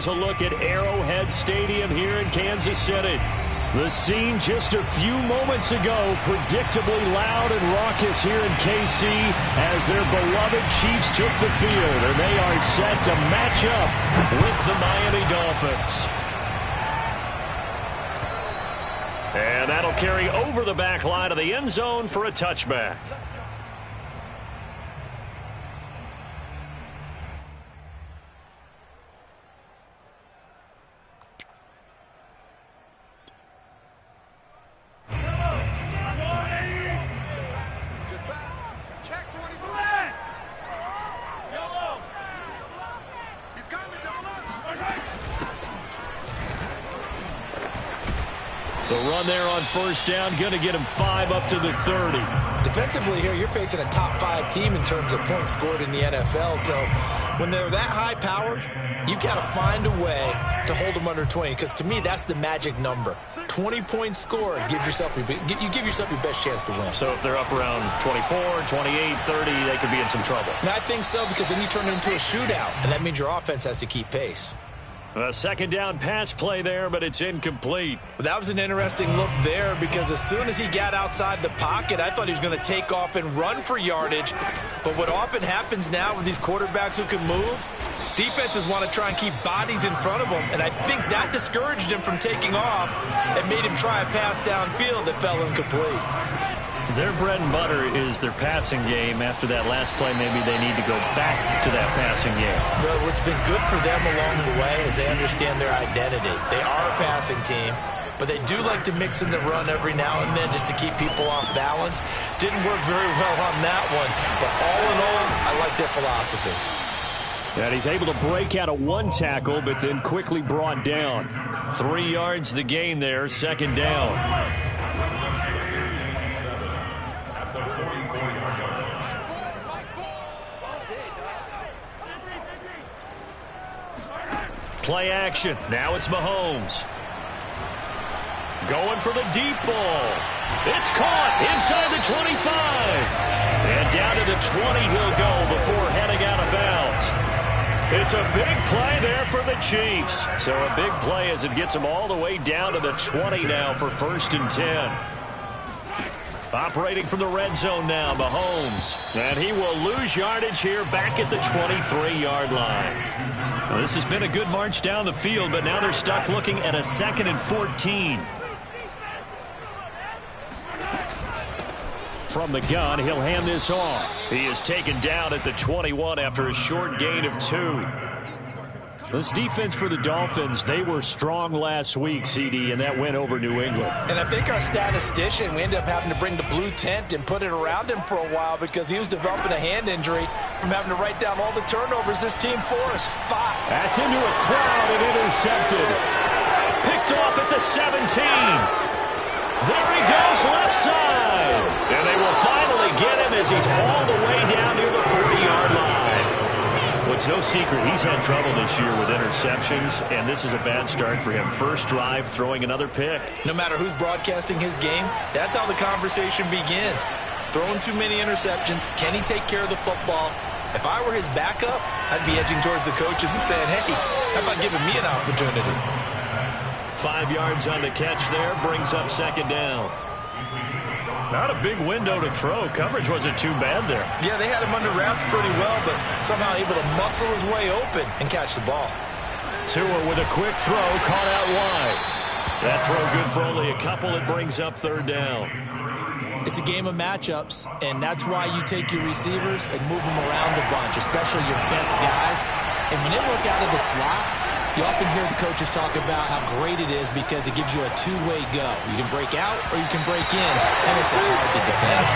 here's a look at Arrowhead Stadium here in Kansas City. The scene just a few moments ago, predictably loud and raucous here in KC as their beloved Chiefs took the field, and they are set to match up with the Miami Dolphins. And that'll carry over the back line of the end zone for a touchback. The run there on first down, going to get him 5 up to the 30. Defensively here, you're facing a top 5 team in terms of points scored in the NFL. So when they're that high-powered, you've got to find a way to hold them under 20. Because to me, that's the magic number. 20 points scored, you give yourself your best chance to win. So if they're up around 24, 28, 30, they could be in some trouble. I think so, because then you turn it into a shootout, and that means your offense has to keep pace. A second down pass play there, but it's incomplete. That was an interesting look there, because as soon as he got outside the pocket, I thought he was going to take off and run for yardage. But what often happens now with these quarterbacks who can move, defenses want to try and keep bodies in front of them, and I think that discouraged him from taking off and made him try a pass downfield that fell incomplete. Their bread and butter is their passing game. After that last play, maybe they need to go back to that passing game. Well, what's been good for them along the way is they understand their identity. They are a passing team, but they do like to mix in the run every now and then just to keep people off balance. Didn't work very well on that one, but all in all, I like their philosophy. And he's able to break out of one tackle, but then quickly brought down. 3 yards the gain there, second down. Play action. Now it's Mahomes. Going for the deep ball. It's caught inside the 25. And down to the 20 he'll go before heading out of bounds. It's a big play there for the Chiefs. So a big play as it gets them all the way down to the 20 now for 1st and 10. Operating from the red zone now, Mahomes. And he will lose yardage here back at the 23-yard line. Well, this has been a good march down the field, but now they're stuck looking at a 2nd and 14. From the gun, he'll hand this off. He is taken down at the 21 after a short gain of 2. This defense for the Dolphins, they were strong last week, CD, and that went over New England. And I think our statistician, we ended up having to bring the blue tent and put it around him for a while because he was developing a hand injury from having to write down all the turnovers this team forced. 5. That's into a crowd and intercepted. Picked off at the 17. There he goes, left side. And they will finally get him as he's all the way down near the 40-yard line. Well, it's no secret he's had trouble this year with interceptions, and this is a bad start for him. First drive, throwing another pick. No matter who's broadcasting his game, that's how the conversation begins. Throwing too many interceptions. Can he take care of the football? If I were his backup, I'd be edging towards the coaches and saying, hey, how about giving me an opportunity? 5 yards on the catch there, brings up second down. Not a big window to throw. Coverage wasn't too bad there. Yeah, they had him under wraps pretty well, but somehow able to muscle his way open and catch the ball. Tua with a quick throw, caught out wide. That throw good for only a couple. It brings up third down. It's a game of matchups, and that's why you take your receivers and move them around a bunch, especially your best guys. And when they work out of the slot, you often hear the coaches talk about how great it is because it gives you a two-way go. You can break out or you can break in. That makes it hard to defend.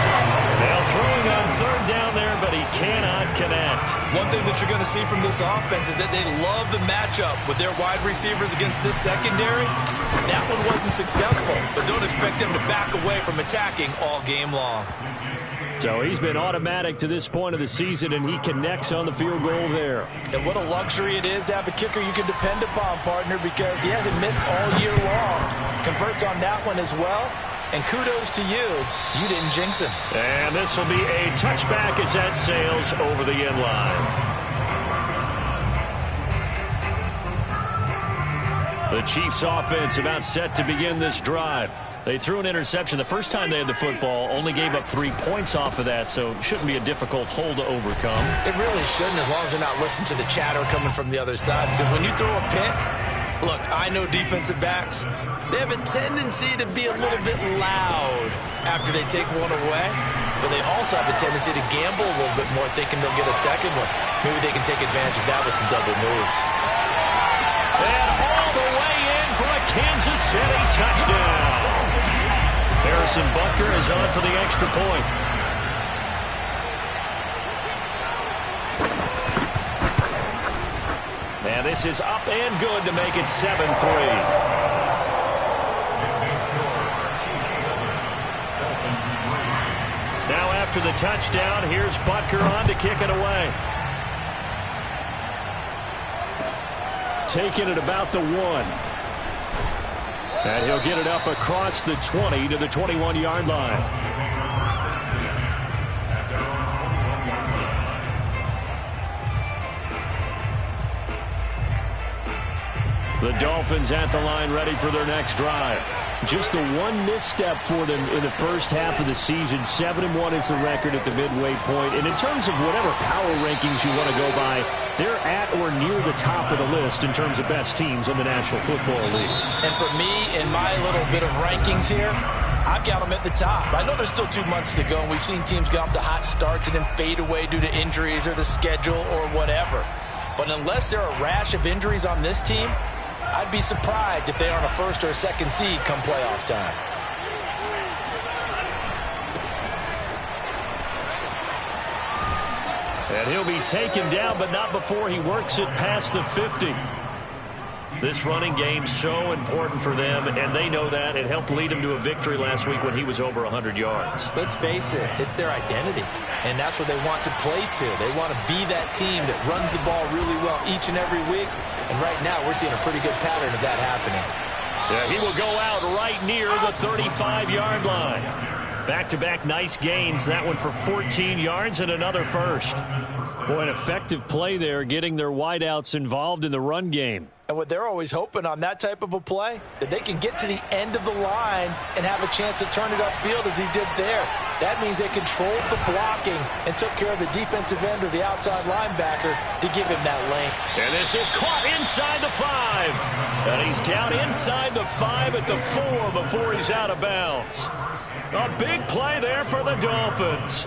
Now throwing on third down there, but he cannot connect. One thing that you're going to see from this offense is that they love the matchup with their wide receivers against this secondary. That one wasn't successful, but don't expect them to back away from attacking all game long. So he's been automatic to this point of the season, and he connects on the field goal there. And what a luxury it is to have a kicker you can depend upon, partner, because he hasn't missed all year long. Converts on that one as well. And kudos to you. You didn't jinx him. And this will be a touchback as that sails over the end line. The Chiefs offense about set to begin this drive. They threw an interception the first time they had the football, only gave up 3 points off of that, so it shouldn't be a difficult hole to overcome. It really shouldn't, as long as they're not listening to the chatter coming from the other side, because when you throw a pick, look, I know defensive backs, they have a tendency to be a little bit loud after they take one away, but they also have a tendency to gamble a little bit more, thinking they'll get a second one. Maybe they can take advantage of that with some double moves. And all the way in for a Kansas City touchdown. Harrison Butker is on for the extra point. And this is up and good to make it 7-3. Now after the touchdown, here's Butker on to kick it away. Taking it about the 1. And he'll get it up across the 20 to the 21-yard line. The Dolphins at the line ready for their next drive. Just the one misstep for them in the first half of the season. 7-1 is the record at the midway point. And in terms of whatever power rankings you want to go by, they're at or near the top of the list in terms of best teams in the National Football League. And for me, in my little bit of rankings here, I've got them at the top. I know there's still 2 months to go, and we've seen teams get off to hot starts and then fade away due to injuries or the schedule or whatever. But unless there are a rash of injuries on this team, I'd be surprised if they aren't a first or a second seed come playoff time. And he'll be taken down, but not before he works it past the 50. This running game so important for them, and they know that. It helped lead him to a victory last week when he was over 100 yards. Let's face it, it's their identity, and that's what they want to play to. They want to be that team that runs the ball really well each and every week, and right now we're seeing a pretty good pattern of that happening. Yeah, he will go out right near the 35-yard line. Back-to-back nice gains. That one for 14 yards and another first. Boy, an effective play there, getting their wideouts involved in the run game. And what they're always hoping on that type of a play, that they can get to the end of the line and have a chance to turn it upfield as he did there. That means they controlled the blocking and took care of the defensive end or the outside linebacker to give him that lane. And this is caught inside the 5. And he's down inside the 5 at the 4 before he's out of bounds. A big play there for the Dolphins.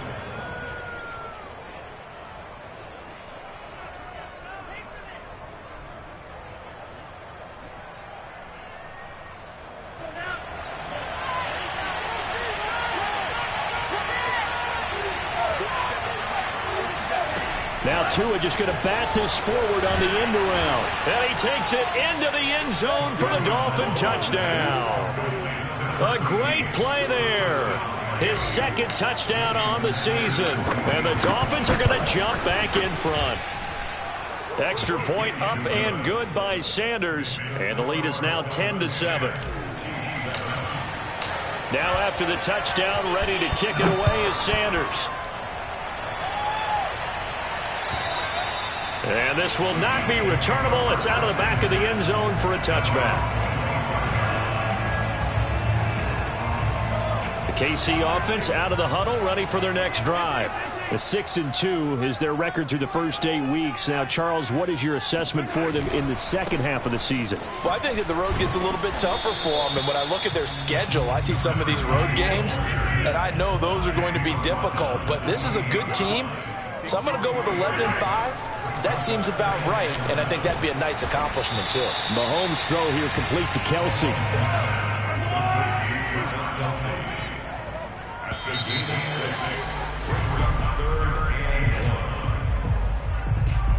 Now Tua just going to bat this forward on the end around. And he takes it into the end zone for the Dolphin touchdown. A great play there. His second touchdown on the season. And the Dolphins are going to jump back in front. Extra point up and good by Sanders. And the lead is now 10-7. Now after the touchdown, ready to kick it away is Sanders. And this will not be returnable. It's out of the back of the end zone for a touchback. The KC offense out of the huddle, ready for their next drive. The 6-2 is their record through the first 8 weeks. Now, Charles, what is your assessment for them in the second half of the season? Well, I think that the road gets a little bit tougher for them. And when I look at their schedule, I see some of these road games, and I know those are going to be difficult. But this is a good team, so I'm going to go with 11-5. That seems about right, and I think that'd be a nice accomplishment, too. Mahomes' throw here complete to Kelsey.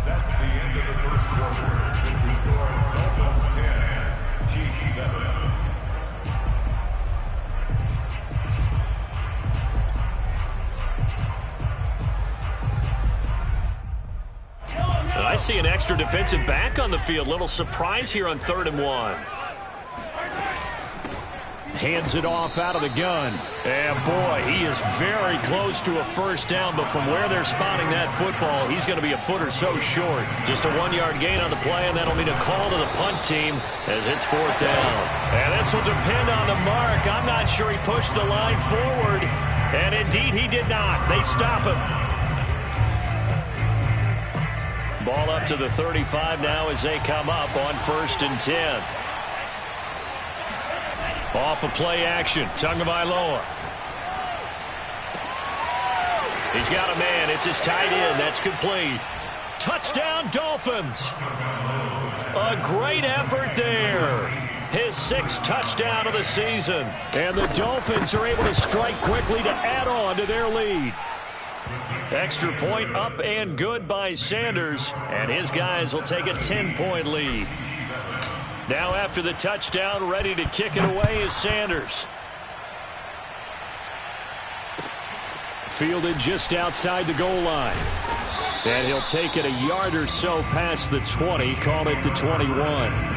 That's the end of the first quarter. With the score, Dolphins 10, Chiefs 7. I see an extra defensive back on the field. Little surprise here on 3rd and 1. hands it off out of the gun. And, boy, he is very close to a first down, but from where they're spotting that football, he's going to be a foot or so short. Just a 1-yard gain on the play, and that'll mean a call to the punt team as it's fourth down. And this will depend on the mark. I'm not sure he pushed the line forward, and indeed he did not. They stop him. Ball up to the 35 now as they come up on 1st and 10. Off of play action, Tagovailoa. He's got a man. It's his tight end. That's complete. Touchdown, Dolphins. A great effort there. His 6th touchdown of the season. And the Dolphins are able to strike quickly to add on to their lead. Extra point up and good by Sanders. And his guys will take a 10-point lead. Now after the touchdown, ready to kick it away is Sanders. Fielded just outside the goal line. And he'll take it a yard or so past the 20, call it the 21.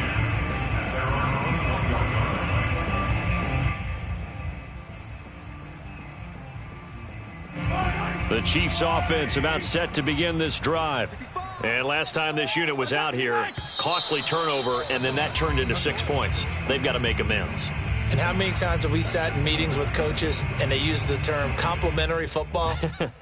The Chiefs offense about set to begin this drive. And last time this unit was out here, costly turnover, and then that turned into 6 points. They've got to make amends. And how many times have we sat in meetings with coaches and they use the term complementary football?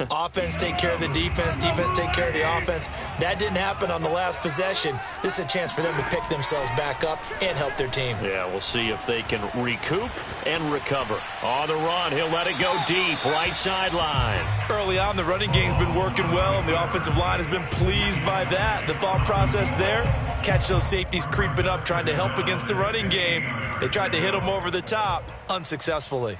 Offense take care of the defense, defense take care of the offense. That didn't happen on the last possession. This is a chance for them to pick themselves back up and help their team. Yeah, we'll see if they can recoup and recover. On the run, he'll let it go deep, right sideline. Early on, the running game's been working well, and the offensive line has been pleased by that. The thought process there, catch those safeties creeping up, trying to help against the running game. They tried to hit them over the top, unsuccessfully.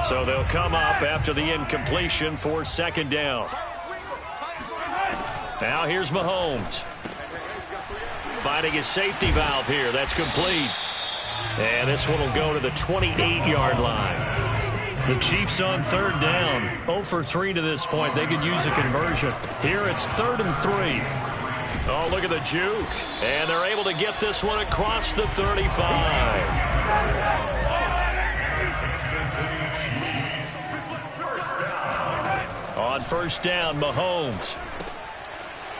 So they'll come up after the incompletion for 2nd down. Now here's Mahomes. Finding his safety valve here. That's complete. And this one will go to the 28-yard line. The Chiefs on 3rd down. 0 for 3 to this point. They could use a conversion. Here it's 3rd and 3. Oh, look at the juke. And they're able to get this one across the 35. On 1st down, Mahomes.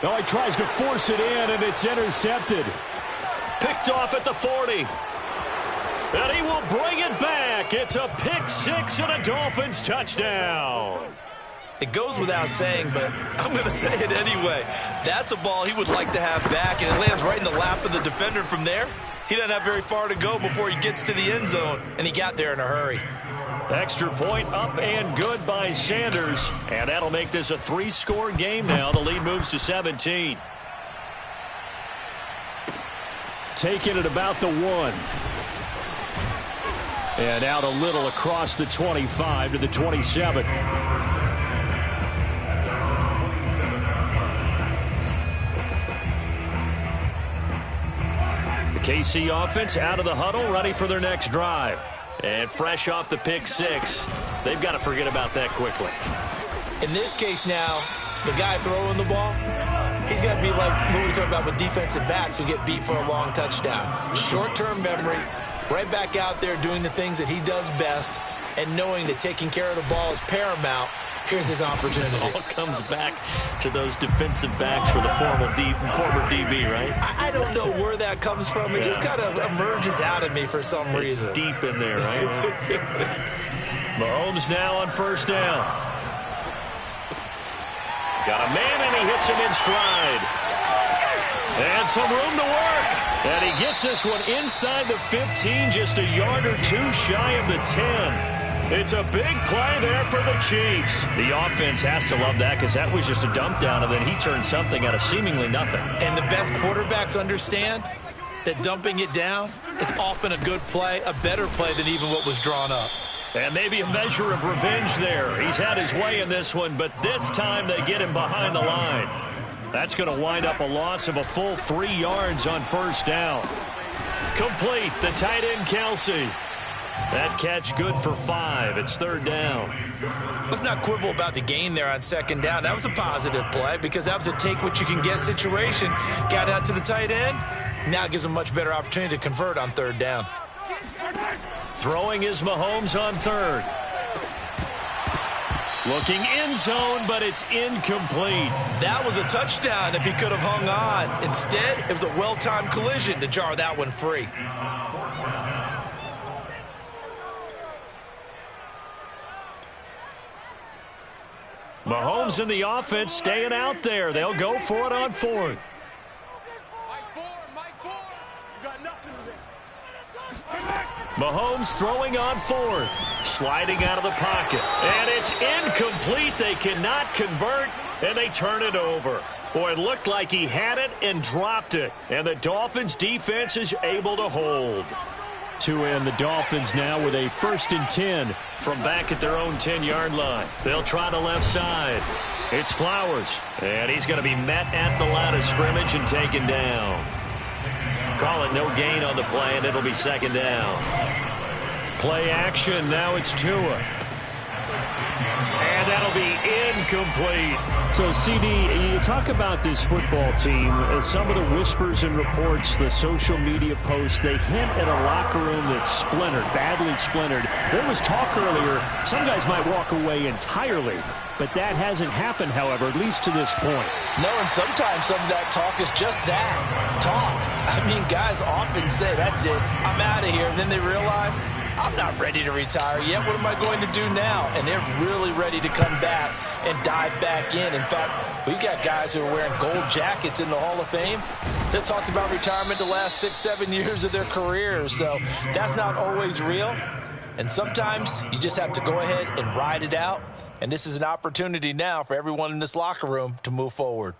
Oh, he tries to force it in, and it's intercepted. Picked off at the 40. And he will bring it back. It's a pick 6 and a Dolphins touchdown. It goes without saying, but I'm going to say it anyway. That's a ball he would like to have back, and it lands right in the lap of the defender from there. He doesn't have very far to go before he gets to the end zone, and he got there in a hurry. Extra point up and good by Sanders, and that'll make this a 3-score game now. The lead moves to 17. Taking it about the 1. And out a little across the 25 to the 27. KC offense out of the huddle, ready for their next drive. And fresh off the pick 6, they've got to forget about that quickly. In this case now, the guy throwing the ball, he's got to be like what we talk about with defensive backs who get beat for a long touchdown. Short-term memory, right back out there doing the things that he does best, and knowing that taking care of the ball is paramount. Here's his opportunity. It all comes back to those defensive backs for the former DB, right? I don't know where that comes from. It just kind of emerges out of me for some reason. It's deep in there, right? Mahomes now on 1st down. Got a man, and he hits him in stride. And some room to work. And he gets this one inside the 15, just a yard or 2 shy of the 10. It's a big play there for the Chiefs. The offense has to love that because that was just a dump down, and then he turned something out of seemingly nothing. And the best quarterbacks understand that dumping it down is often a good play, a better play than even what was drawn up. And maybe a measure of revenge there. He's had his way in this one, but this time they get him behind the line. That's going to wind up a loss of a full 3 yards on 1st down. Complete, the tight end Kelsey. That catch good for 5. It's 3rd down. Let's not quibble about the gain there on 2nd down. That was a positive play because that was a take-what-you-can-get situation. Got out to the tight end, Now it gives them much better opportunity to convert on third down. Throwing is Mahomes on third. Looking end zone, but it's incomplete. That was a touchdown if he could have hung on. Instead, it was a well-timed collision to jar that one free. Mahomes and the offense staying out there. They'll go for it on fourth. Mahomes throwing on fourth. Sliding out of the pocket. And it's incomplete. They cannot convert, and they turn it over. Boy, it looked like he had it and dropped it. And the Dolphins' defense is able to hold. To end the Dolphins now with a 1st and 10 from back at their own 10-yard line. They'll try the left side. It's Flowers, and he's going to be met at the line of scrimmage and taken down. Call it no gain on the play, and it'll be 2nd down. Play action. Now it's Tua. And that'll be incomplete. So, CD, you talk about this football team. Some of the whispers and reports, the social media posts, they hint at a locker room that's splintered, badly splintered. There was talk earlier, some guys might walk away entirely. But that hasn't happened, however, at least to this point. No, and sometimes some of that talk is just that, talk. I mean, guys often say, that's it, I'm out of here. And then they realize, I'm not ready to retire yet. What am I going to do now? And they're really ready to come back and dive back in. In fact, we've got guys who are wearing gold jackets in the Hall of Fame that talked about retirement the last 6-7 years of their careers. So that's not always real. And sometimes you just have to go ahead and ride it out. And this is an opportunity now for everyone in this locker room to move forward.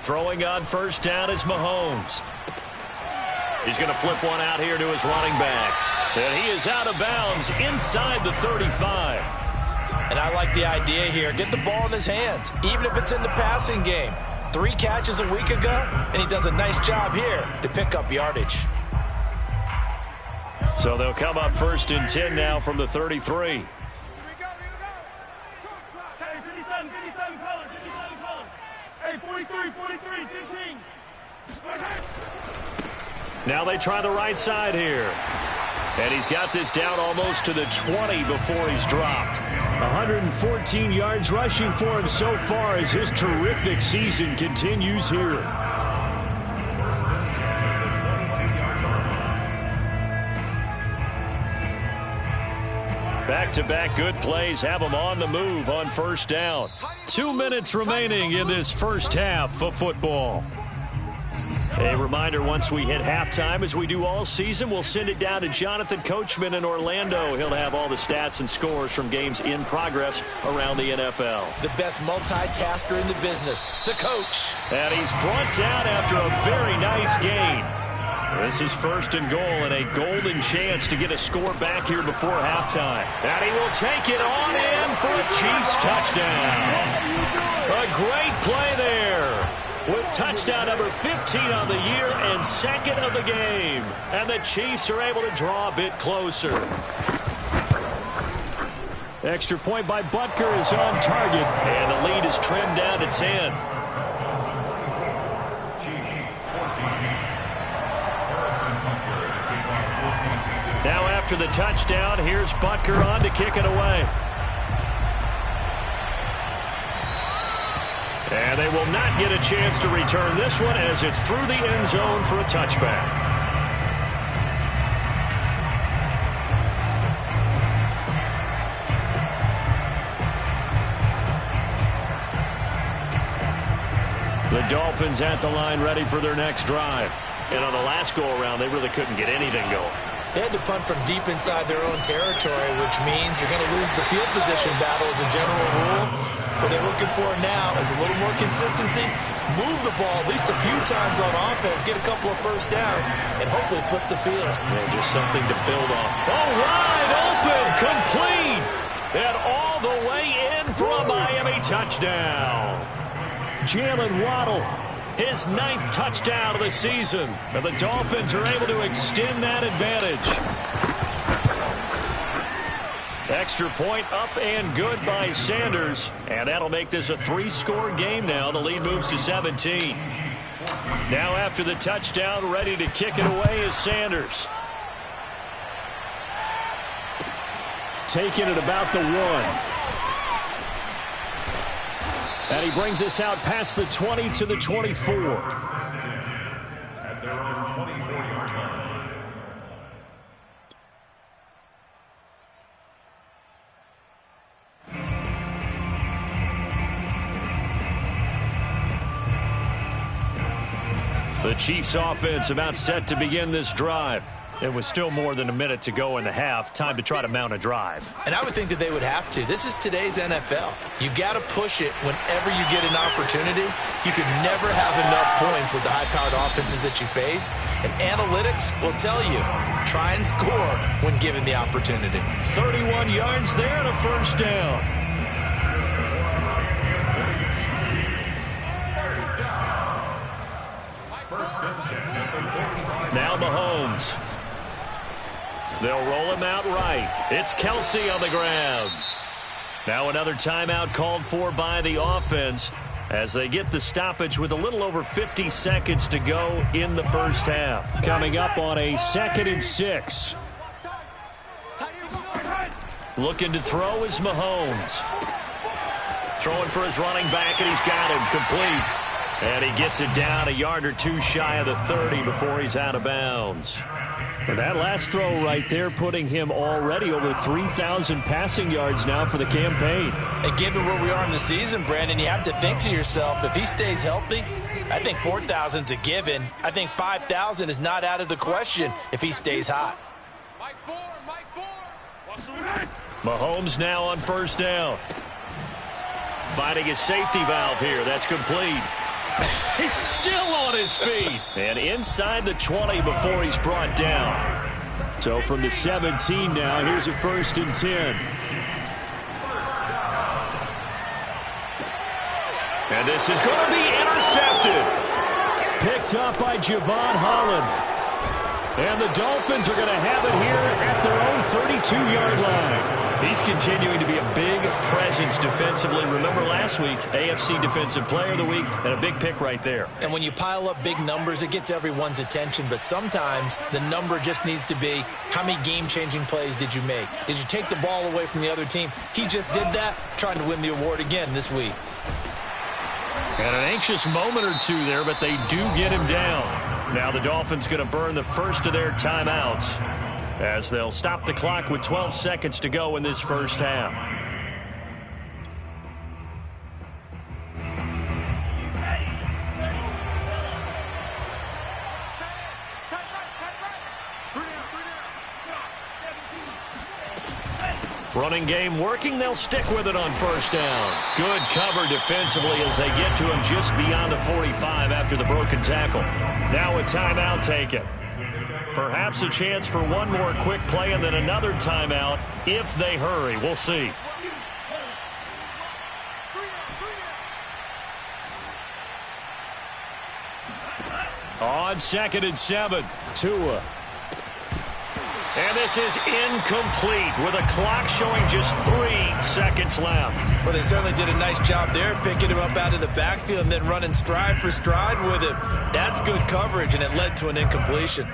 Throwing on 1st down is Mahomes. He's going to flip one out here to his running back. And he is out of bounds inside the 35. And I like the idea here. Get the ball in his hands, even if it's in the passing game. 3 catches a week ago, and he does a nice job here to pick up yardage. So they'll come up 1st and 10 now from the 33. Now they try the right side here. And he's got this down almost to the 20 before he's dropped. 114 yards rushing for him so far as his terrific season continues here. Back-to-back good plays have him on the move on 1st down. 2 minutes remaining in this first half of football. A reminder, once we hit halftime, as we do all season, we'll send it down to Jonathan Coachman in Orlando. He'll have all the stats and scores from games in progress around the NFL. The best multitasker in the business, the coach. And he's brought down after a very nice gain. This is 1st and goal and a golden chance to get a score back here before halftime. And he will take it on in for a Chiefs touchdown. A great play there, with touchdown number 15 on the year and 2nd of the game. And the Chiefs are able to draw a bit closer. Extra point by Butker is on target. And the lead is trimmed down to 10. Now after the touchdown, here's Butker on to kick it away. And they will not get a chance to return this one as it's through the end zone for a touchback. The Dolphins at the line ready for their next drive. And on the last go-around, they really couldn't get anything going. They had to punt from deep inside their own territory, which means you're going to lose the field position battle as a general rule. What they're looking for now is a little more consistency, move the ball at least a few times on offense, get a couple of 1st downs, and hopefully flip the field. Yeah, just something to build off. Oh, wide open, complete, and all the way in for a Miami touchdown. Jalen Waddle, his 9th touchdown of the season, and the Dolphins are able to extend that advantage. Extra point up and good by Sanders. And that'll make this a 3-score game now. The lead moves to 17. Now after the touchdown, ready to kick it away is Sanders. Taking it about the 1. And he brings us out past the 20 to the 24. At their own 24-yard line. The Chiefs offense about set to begin this drive. It was still more than a minute to go in the half. Time to try to mount a drive. And I would think that they would have to. This is today's NFL. You got to push it whenever you get an opportunity. You could never have enough points with the high-powered offenses that you face. And analytics will tell you, try and score when given the opportunity. 31 yards there and a first down. Now Mahomes. They'll roll him out right. It's Kelsey on the ground. Now another timeout called for by the offense as they get the stoppage with a little over 50 seconds to go in the first half. Coming up on a 2nd and 6. Looking to throw is Mahomes. Throwing for his running back, and he's got him complete. And he gets it down a yard or two shy of the 30 before he's out of bounds. And that last throw right there putting him already over 3,000 passing yards now for the campaign. And given where we are in the season, Brandon, you have to think to yourself, if he stays healthy, I think 4,000's a given. I think 5,000 is not out of the question if he stays hot. Mahomes now on first down. Finding his safety valve here. That's complete. He's still on his feet. And inside the 20 before he's brought down. So from the 17 now, here's a 1st and 10. And this is going to be intercepted. Picked up by Javon Holland. And the Dolphins are going to have it here at their own 32-yard line. He's continuing to be a big presence defensively. Remember last week, AFC Defensive Player of the Week, and a big pick right there. And when you pile up big numbers, it gets everyone's attention. But sometimes the number just needs to be, how many game-changing plays did you make? Did you take the ball away from the other team? He just did that, trying to win the award again this week. And an anxious moment or two there, but they do get him down. Now the Dolphins going to burn the first of their timeouts as they'll stop the clock with 12 seconds to go in this first half. Running game working. They'll stick with it on first down. Good cover defensively as they get to him just beyond the 45 after the broken tackle. Now a timeout taken. Perhaps a chance for one more quick play and then another timeout if they hurry. We'll see. On 2nd and 7, Tua. And this is incomplete with a clock showing just 3 seconds left. Well, they certainly did a nice job there, picking him up out of the backfield and then running stride for stride with him. That's good coverage, and it led to an incompletion.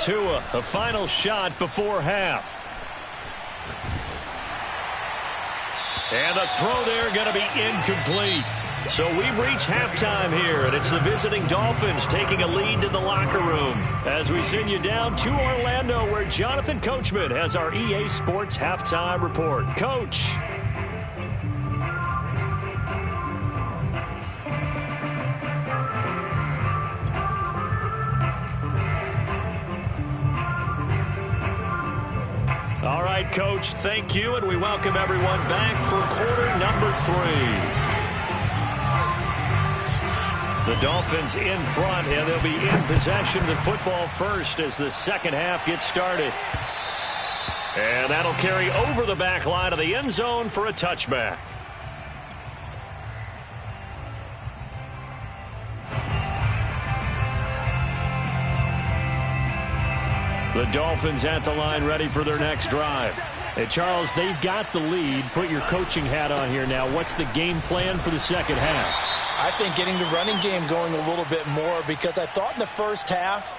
Tua, a final shot before half. And the throw there going to be incomplete. So we've reached halftime here, and it's the visiting Dolphins taking a lead to the locker room as we send you down to Orlando, where Jonathan Coachman has our EA Sports Halftime Report. Coach. All right, Coach, thank you, and we welcome everyone back for quarter number 3. The Dolphins in front, and they'll be in possession of the football first as the second half gets started. And that'll carry over the back line of the end zone for a touchback. The Dolphins at the line ready for their next drive. Hey, Charles, they've got the lead. Put your coaching hat on here now. What's the game plan for the second half? I think getting the running game going a little bit more, because I thought in the first half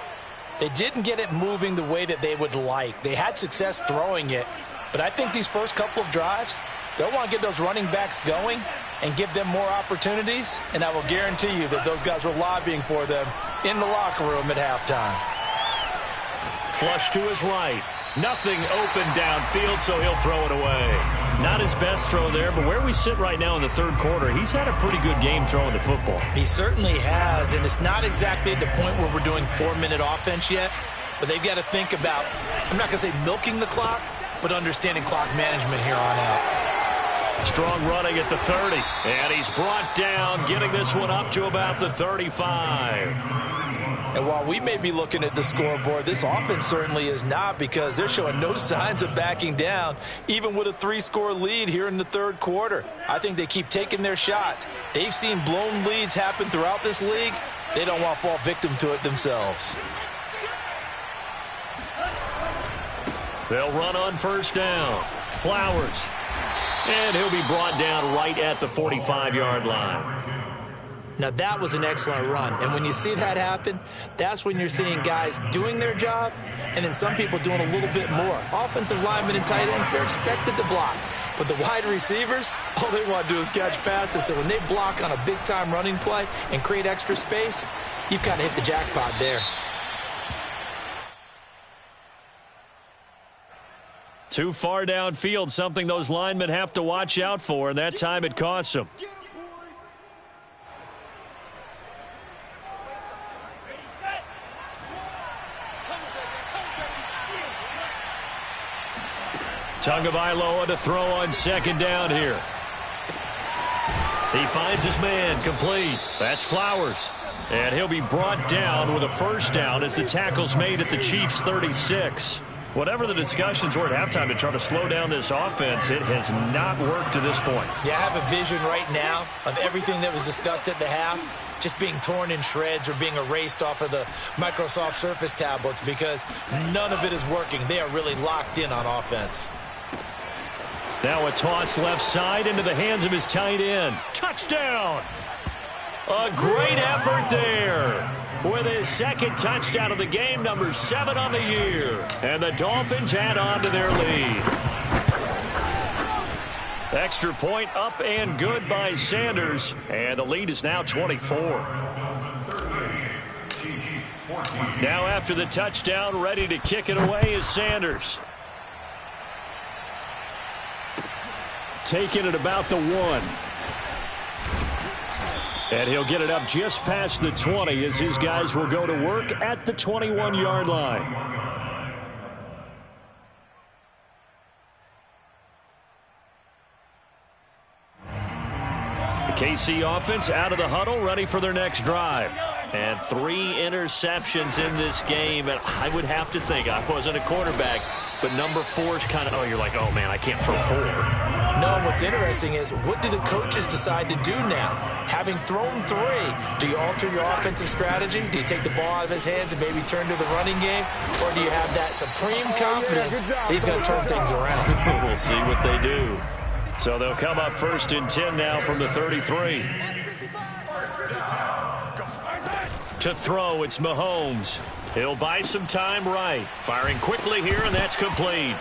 they didn't get it moving the way that they would like. They had success throwing it, but I think these first couple of drives, they'll want to get those running backs going and give them more opportunities, and I will guarantee you that those guys were lobbying for them in the locker room at halftime. Flush to his right. Nothing open downfield, so he'll throw it away. Not his best throw there, but where we sit right now in the third quarter, he's had a pretty good game throwing the football. He certainly has, and it's not exactly at the point where we're doing 4-minute offense yet, but they've got to think about, I'm not going to say milking the clock, but understanding clock management here on out. Strong running at the 30, and he's brought down, getting this one up to about the 35. And while we may be looking at the scoreboard, this offense certainly is not, because they're showing no signs of backing down, even with a 3-score lead here in the third quarter. I think they keep taking their shots. They've seen blown leads happen throughout this league. They don't want to fall victim to it themselves. They'll run on first down. Flowers. And he'll be brought down right at the 45-yard line. Now, that was an excellent run. And when you see that happen, that's when you're seeing guys doing their job and then some people doing a little bit more. Offensive linemen and tight ends, they're expected to block. But the wide receivers, all they want to do is catch passes. So when they block on a big-time running play and create extra space, you've kind of hit the jackpot there. Too far downfield, something those linemen have to watch out for, and that time it costs them. Tagovailoa to throw on second down here. He finds his man, complete. That's Flowers. And he'll be brought down with a first down as the tackle's made at the Chiefs' 36. Whatever the discussions were at halftime to try to slow down this offense, it has not worked to this point. Yeah, I have a vision right now of everything that was discussed at the half just being torn in shreds or being erased off of the Microsoft Surface tablets, because none of it is working. They are really locked in on offense. Now a toss left side into the hands of his tight end. Touchdown! A great effort there. With his second touchdown of the game, number 7 on the year. And the Dolphins add on to their lead. Extra point up and good by Sanders. And the lead is now 24. Now after the touchdown, ready to kick it away is Sanders. Taking it about the 1. And he'll get it up just past the 20 as his guys will go to work at the 21-yard line. The KC offense out of the huddle, ready for their next drive. And 3 interceptions in this game. And I would have to think, I wasn't a quarterback, but number 4 is kind of, oh, you're like, oh, man, I can't throw 4. No, what's interesting is, what do the coaches decide to do now? Having thrown 3, do you alter your offensive strategy? Do you take the ball out of his hands and maybe turn to the running game? Or do you have that supreme confidence that he's going to turn things around? We'll see what they do. So they'll come up 1st and 10 now from the 33. To throw, it's Mahomes. He'll buy some time right. Firing quickly here, and that's complete.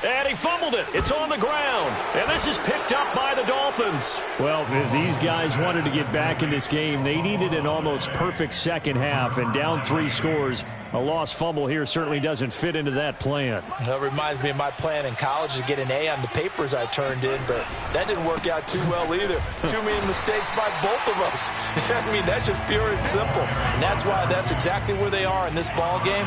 And he fumbled it. It's on the ground. And this is picked up by the Dolphins. Well, if these guys wanted to get back in this game, they needed an almost perfect second half. And down 3 scores, a lost fumble here certainly doesn't fit into that plan. That reminds me of my plan in college to get an A on the papers I turned in, but that didn't work out too well either. Too many mistakes by both of us. I mean, that's just pure and simple. And that's why that's exactly where they are in this ball game.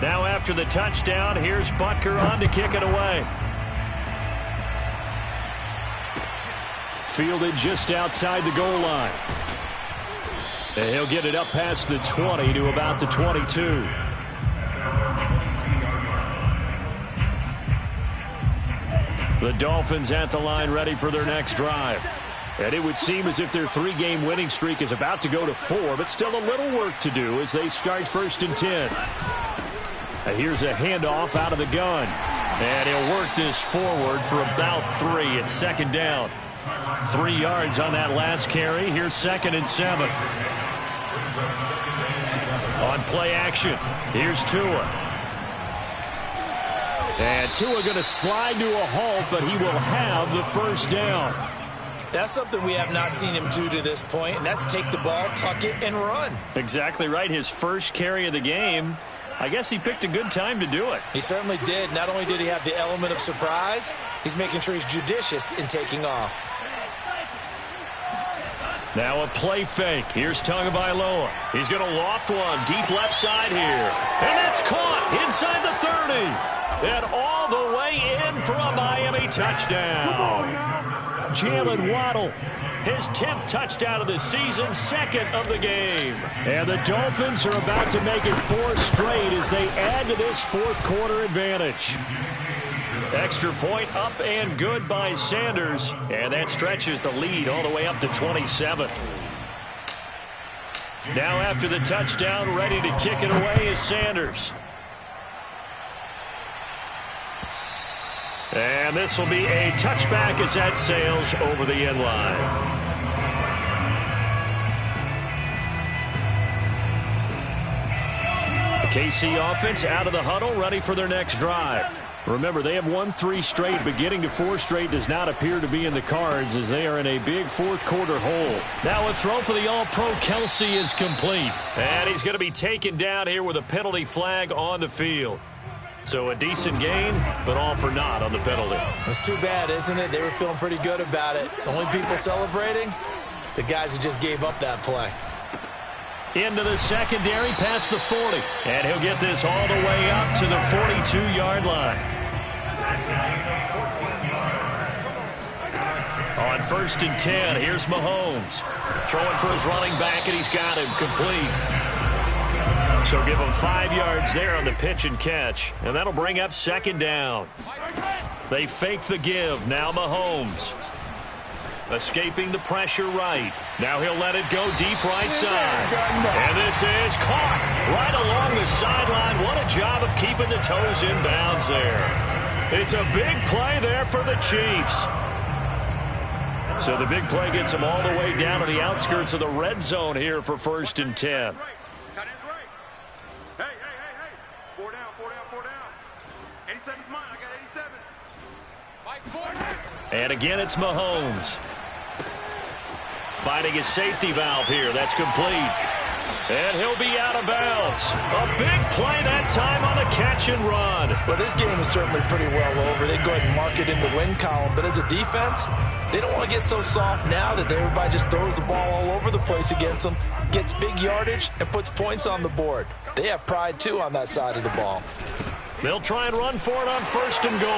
Now after the touchdown, here's Butker on to kick it away. Fielded just outside the goal line. And he'll get it up past the 20 to about the 22. The Dolphins at the line ready for their next drive. And it would seem as if their 3-game winning streak is about to go to 4, but still a little work to do as they start 1st and 10. And here's a handoff out of the gun. And he'll work this forward for about 3. It's 2nd down. 3 yards on that last carry. Here's 2nd and 7. On play action, here's Tua. And Tua going to slide to a halt, but he will have the 1st down. That's something we have not seen him do to this point, and that's take the ball, tuck it, and run. Exactly right. His first carry of the game. I guess he picked a good time to do it. He certainly did. Not only did he have the element of surprise, he's making sure he's judicious in taking off. Now a play fake. Here's Tagovailoa. He's going to loft one deep left side here. And that's caught inside the 30. And all the way in for a Miami touchdown. Jalen Waddle, his 10th touchdown of the season, 2nd of the game. And the Dolphins are about to make it 4 straight as they add to this 4th quarter advantage. Extra point up and good by Sanders. And that stretches the lead all the way up to 27. Now after the touchdown, ready to kick it away is Sanders. And this will be a touchback as that sails over the end line. The KC offense out of the huddle, ready for their next drive. Remember, they have won 3 straight, but getting to 4 straight does not appear to be in the cards as they are in a big 4th quarter hole. Now a throw for the All-Pro Kelsey is complete. And he's going to be taken down here with a penalty flag on the field. So a decent gain, but all for naught on the penalty. It's too bad, isn't it? They were feeling pretty good about it. The only people celebrating, the guys who just gave up that play. Into the secondary, past the 40. And he'll get this all the way up to the 42-yard line. On 1st and 10, here's Mahomes. Throwing for his running back, and he's got him complete. So give him 5 yards there on the pitch and catch. And that'll bring up 2nd down. They fake the give. Now Mahomes. Escaping the pressure right. Now he'll let it go deep right side. And this is caught right along the sideline. What a job of keeping the toes in bounds there. It's a big play there for the Chiefs. So the big play gets them all the way down to the outskirts of the red zone here for 1st and 10. Hey. 4 down. 87's mine. I got 87. And again, it's Mahomes. Finding his safety valve here. That's complete. And he'll be out of bounds. A big play that time on the catch and run. Well, this game is certainly pretty well over. They go ahead and mark it in the win column. But as a defense, they don't want to get so soft now that everybody just throws the ball all over the place against them, gets big yardage, and puts points on the board. They have pride, too, on that side of the ball. They'll try and run for it on 1st and goal.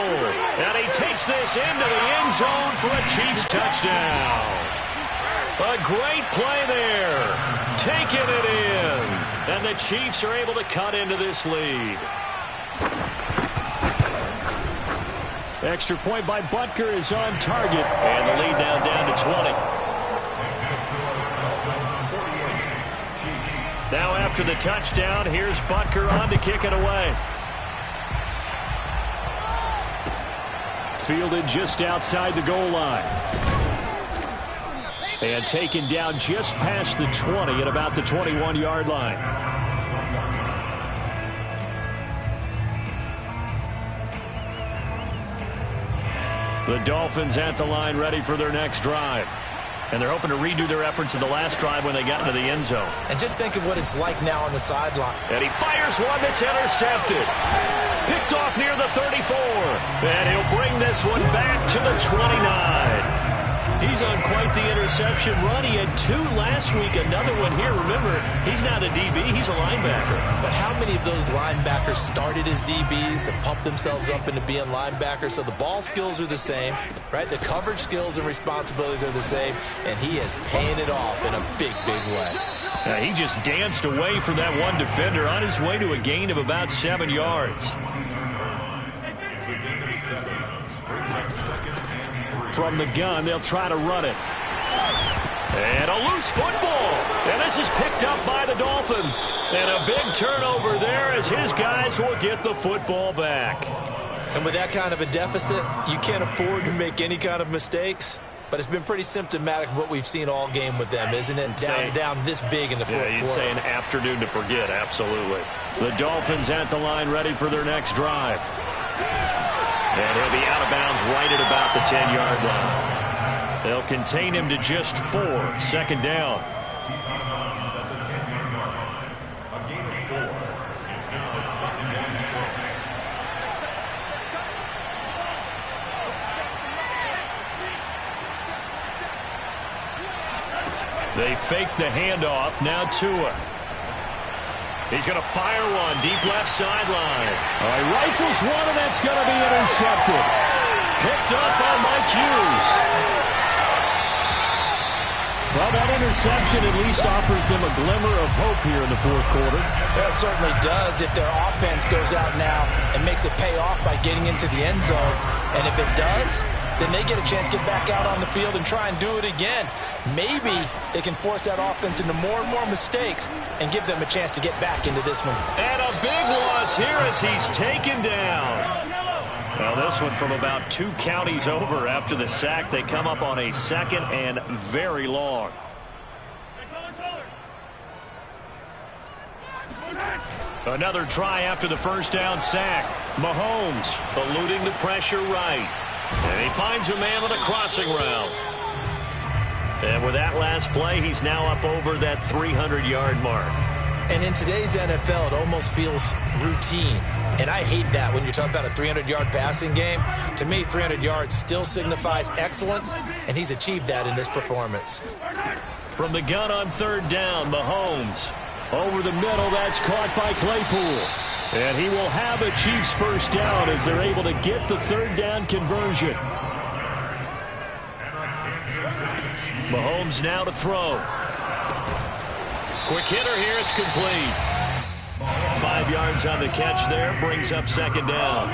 And he takes this into the end zone for a Chiefs touchdown. A great play there. Taking it in. And the Chiefs are able to cut into this lead. Extra point by Butker is on target. And the lead now down to 20. Now after the touchdown, here's Butker on to kick it away. Fielded just outside the goal line. And taken down just past the 20 at about the 21-yard line. The Dolphins at the line ready for their next drive. And they're hoping to redo their efforts in the last drive when they got into the end zone. And just think of what it's like now on the sideline. And he fires one that's intercepted. Picked off near the 34. And he'll bring this one back to the 29. He's on quite the interception run. He had 2 last week, another one here. Remember, he's not a DB, he's a linebacker. But how many of those linebackers started as DBs and pumped themselves up into being linebackers? So the ball skills are the same, right? The coverage skills and responsibilities are the same, and he is paying it off in a big, big way. He just danced away from that one defender on his way to a gain of about 7 yards. From the gun, they'll try to run it. And a loose football. And this is picked up by the Dolphins. And a big turnover there as his guys will get the football back. And with that kind of a deficit, you can't afford to make any kind of mistakes. But it's been pretty symptomatic of what we've seen all game with them, isn't it? Down this big in the fourth quarter. You'd say an afternoon to forget, absolutely. The Dolphins at the line ready for their next drive. And he'll be out of bounds right at about the 10-yard line. They'll contain him to just 4, second down. They fake the handoff. Now Tua. He's going to fire one. Deep left sideline. He rifles one, and that's going to be intercepted. Picked up by Mike Hughes. Well, that interception at least offers them a glimmer of hope here in the fourth quarter. Well, it certainly does if their offense goes out now and makes it pay off by getting into the end zone. And if it does, then they get a chance to get back out on the field and try and do it again. Maybe they can force that offense into more and more mistakes and give them a chance to get back into this one. And a big loss here as he's taken down. Well, this one from about 2 counties over after the sack. They come up on a second and very long. Another try after the first down sack. Mahomes eluding the pressure right. And he finds a man on a crossing route. And with that last play, he's now up over that 300-yard mark. And in today's NFL, it almost feels routine. And I hate that when you talk about a 300-yard passing game. To me, 300 yards still signifies excellence, and he's achieved that in this performance. From the gun on third down, Mahomes. Over the middle, that's caught by Claypool. And he will have a Chiefs first down as they're able to get the third down conversion. Mahomes now to throw. Quick hitter here, it's complete. 5 yards on the catch there, brings up second down.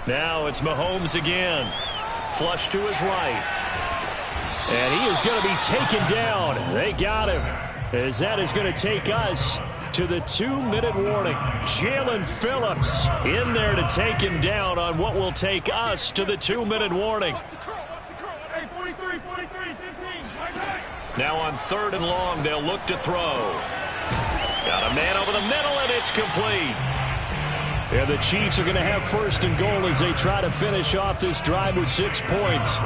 Now it's Mahomes again. Flush to his right. And he is going to be taken down. They got him. As that is going to take us to the 2-minute warning. Jalen Phillips in there to take him down on what will take us to the 2-minute warning. Now on third and long, they'll look to throw. Got a man over the middle, and it's complete. Yeah, the Chiefs are going to have first and goal as they try to finish off this drive with 6 points.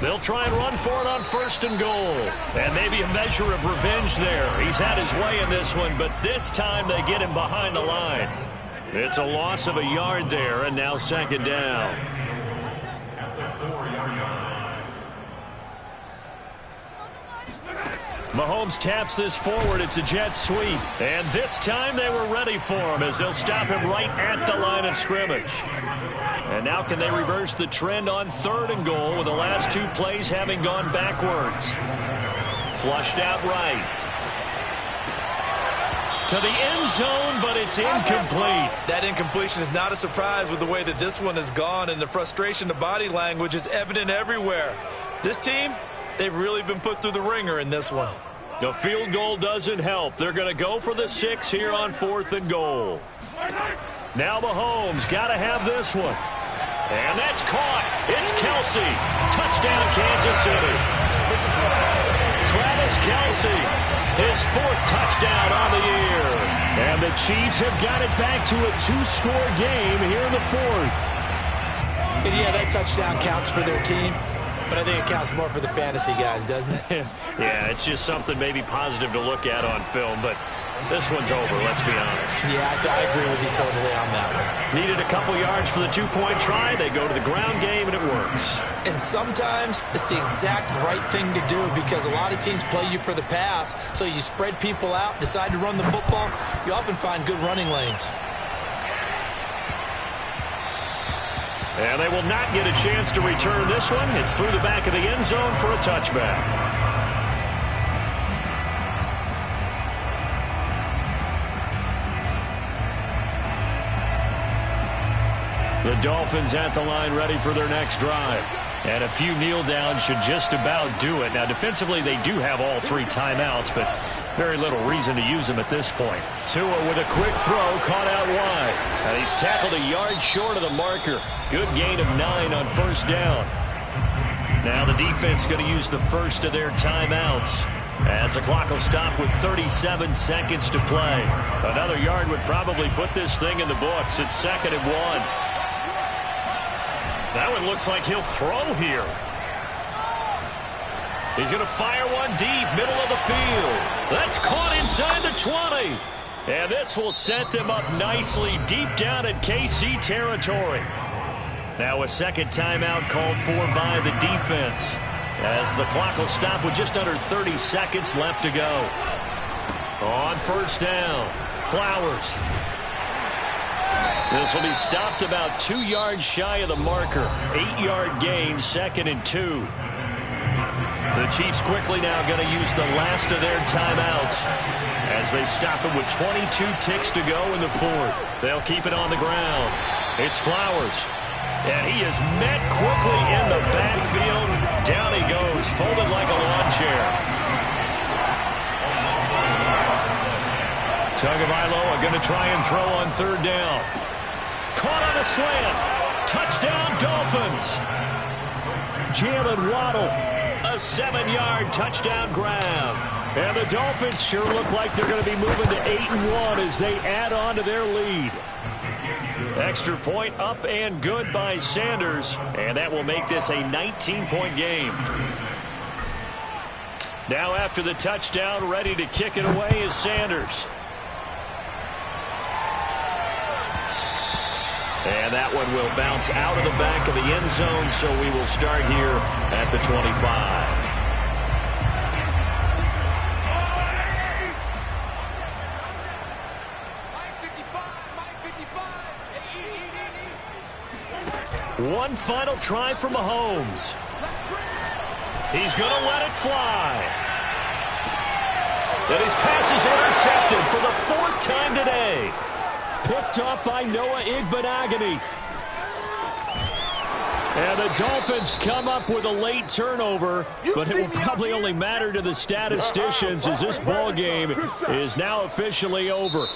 They'll try and run for it on first and goal. And maybe a measure of revenge there. He's had his way in this one, but this time they get him behind the line. It's a loss of a yard there, and now second down. Mahomes taps this forward. It's a jet sweep. And this time they were ready for him as they'll stop him right at the line of scrimmage. And now can they reverse the trend on third and goal with the last 2 plays having gone backwards? Flushed out right. To the end zone, but it's incomplete. That incompletion is not a surprise with the way that this one has gone, and the frustration, the body language is evident everywhere. This team, they've really been put through the ringer in this one. The field goal doesn't help. They're going to go for the 6 here on fourth and goal. Now Mahomes got to have this one. And that's caught. It's Kelsey. Touchdown, Kansas City. Travis Kelsey, his 4th touchdown on the year. And the Chiefs have got it back to a 2-score game here in the 4th. And yeah, that touchdown counts for their team. But I think it counts more for the fantasy guys, doesn't it? Yeah, it's just something maybe positive to look at on film, but this one's over, let's be honest. Yeah, I agree with you totally on that one. Needed a couple yards for the two-point try. They go to the ground game, and it works. And sometimes it's the exact right thing to do because a lot of teams play you for the pass, so you spread people out, decide to run the football. You often find good running lanes. And they will not get a chance to return this one. It's through the back of the end zone for a touchback. The Dolphins at the line ready for their next drive. And a few kneel downs should just about do it. Now, defensively, they do have all three timeouts, but very little reason to use them at this point. Tua with a quick throw, caught out wide. And he's tackled a yard short of the marker. Good gain of 9 on first down. Now the defense going to use the first of their timeouts, as the clock will stop with 37 seconds to play. Another yard would probably put this thing in the books. It's 2nd and 1. That one looks like he'll throw here. He's going to fire one deep, middle of the field. That's caught inside the 20. And this will set them up nicely deep down in KC territory. Now a second timeout called for by the defense, as the clock will stop with just under 30 seconds left to go. On first down, Flowers. This will be stopped about 2 yards shy of the marker. 8-yard gain, 2nd and 2. The Chiefs quickly now going to use the last of their timeouts as they stop it with 22 ticks to go in the 4th. They'll keep it on the ground. It's Flowers. And he is met quickly in the backfield. Down he goes, folded like a lawn chair. Tagovailoa going to try and throw on 3rd down. Caught on a slant. Touchdown, Dolphins. Jalen Waddle, a 7-yard touchdown grab. And the Dolphins sure look like they're going to be moving to 8-1 as they add on to their lead. Extra point up and good by Sanders, and that will make this a 19-point game. Now after the touchdown, ready to kick it away is Sanders. And that one will bounce out of the back of the end zone, so we will start here at the 25. One final try for Mahomes. He's going to let it fly. And his pass is intercepted for the 4th time today. Picked up by Noah Igbenogany. And the Dolphins come up with a late turnover, but it will probably only matter to the statisticians as this ball game is now officially over.